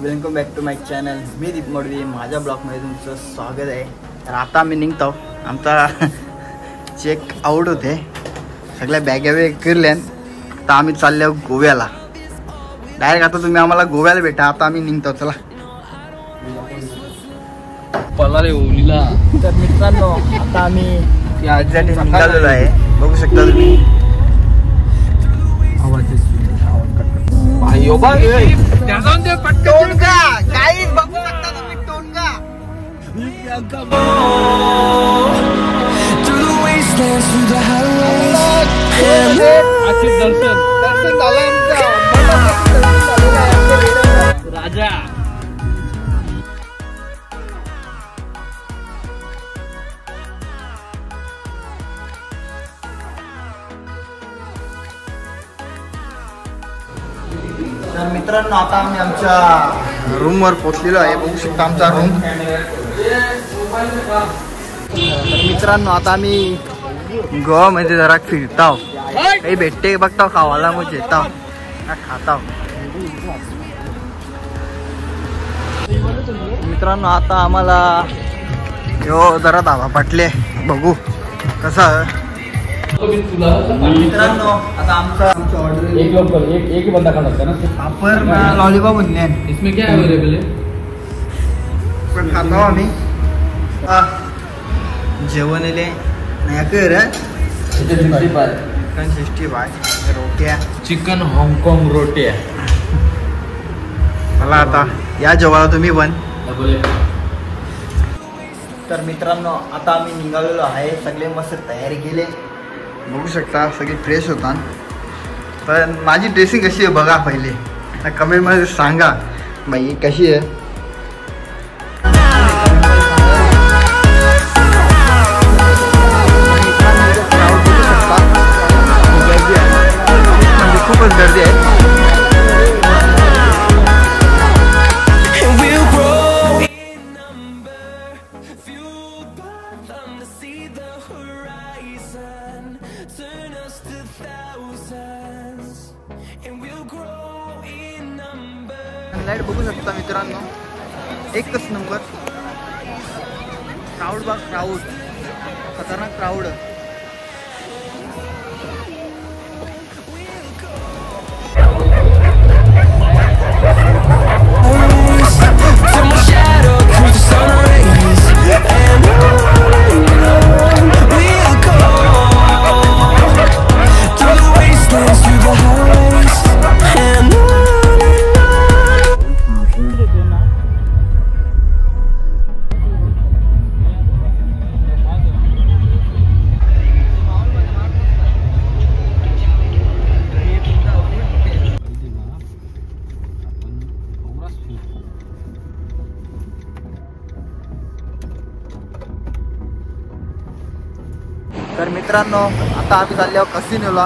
Welcome back to my channel. मी दीप मोडवी. माझ्या ब्लॉगमध्ये तुमचं स्वागत आहे. तर आता आम्ही निघतो. आमचा चेक आउट होते. सगळ्या बॅगा वगैरे करल्यान. तर आम्ही चाललो गोव्याला. डायरेक्ट आता तुम्ही आम्हाला गोव्याला भेटा. आता आम्ही निघतो. चला पलारे ओलीला. तर मित्रांनो आता आम्ही आजसाठी निघालेलो आहे. बघू शकता तुम्ही. काही बघू शकता तुम्ही. टोनगा दर्शन झालं राजा. तर मित्रांनो आता आम्ही आमच्या रूमवर पोहोचलेलो आहे. बघू शकता आमचा रूम. तर मित्रांनो आता आम्ही गोवामध्ये जरा फिरताव. काही भेटते बघताव. खावाला मग येताव खाताव. मित्रांनो आता आम्हाला यो जरा धाबा पटले. बघू कसं. मित्रांनो आता आमचा ऑर्डर एक लोग एक ही बंदा खा सकता है ना. पापड़ लॉलीपॉप बनले हैं. इसमें क्या अवेलेबल है? पण खाता आम्ही जेवण येले नाही कर. चिकन 65 रोट्या. चिकन हाँगकाँग रोटी आहे. मला आता या जेवायला तुम्ही पण. तर मित्रांनो आता आम्ही निघालेलो आहे. सगळे मस्त तयारी केले. बघू शकता सगळे फ्रेश होतात. पण माझी ड्रेसिंग कशी आहे बघा पहिले. कमेंटमध्ये सांगा बाई कशी आहे. म्हणजे खूपच गर्दी आहे. लाईट बघू शकता मित्रांनो. एकच नंबर. क्राऊड बघ. क्राऊड खतरनाक क्राऊड. तर मित्रांनो आता आम्ही चाललो कसिनोला.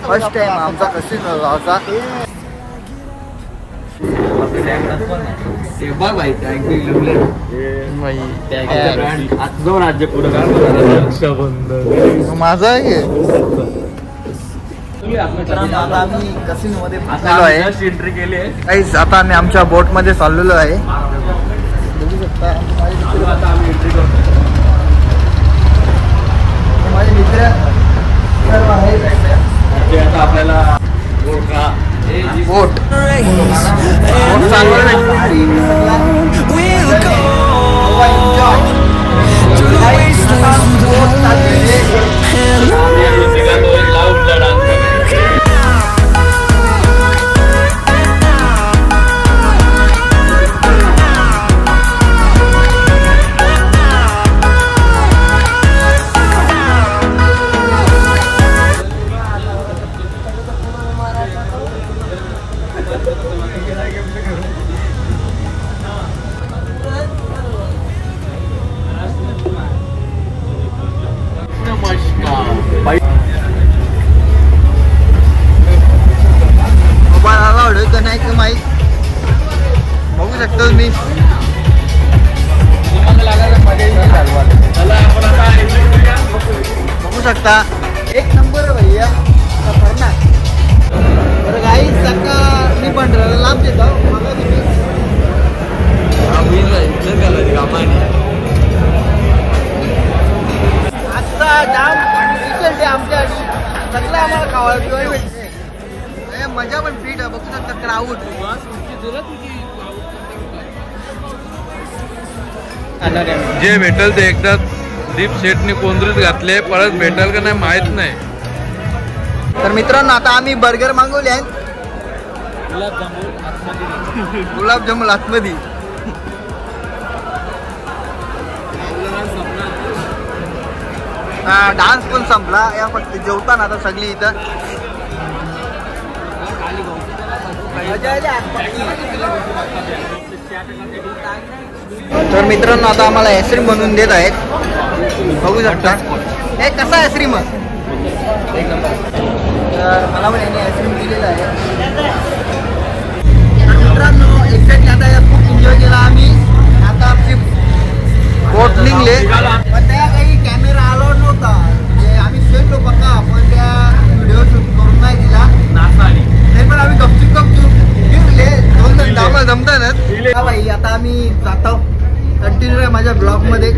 फर्स्ट टाइम आमचा कसिनोला होता. राज्य पुढे माझा आहे. आता आम्ही कसिनो मध्ये एंट्री केली आहे. काहीच आता आम्ही आमच्या बोट मध्ये चाललेलो आहे. बघू शकता आता आम्ही एंट्री करतो. माझे मित्र सर्व आहेत. आता आपल्याला बोट नाही का माहीत. बघू शकता तुम्ही. बघू शकता एक नंबर भैया खतरनाक. तर गाईस सकाळ मी पण लांब देतो. मजा पण फिट आहे बघू शकता क्राऊड. जे भेटल ते एकदा दीप शेटने कोंदरीत घातले, परत भेटल का नाही माहित नाही. तर मित्रांनो आता आम्ही बर्गर मागवले आहेत. गुलाबजामुन आतमध्ये. डान्स पण संपला या फक्त जेवताना आता सगळी इथं. तर मित्रांनो आता आम्हाला आईस्क्रीम बनवून देत आहेत बघू शकता. हे कसा आईस्क्रीम तर मला पण याने आईस्क्रीम दिलेलं आहे. तर मित्रांनो एक्झॅक्टली आता खूप एन्जॉय केला आम्ही. आता आमची बोट निघले पण त्या काही कॅमेरा अलाउड नव्हता. आम्ही खेळलो बघा पण त्या व्हिडिओ शूट करून नाही दिला. ते पण आम्ही गपचूप फिरले. 2 जण आम्हाला जमतानच. भाई आता आम्ही जातो. कंटिन्यू आहे माझ्या ब्लॉग मध्ये.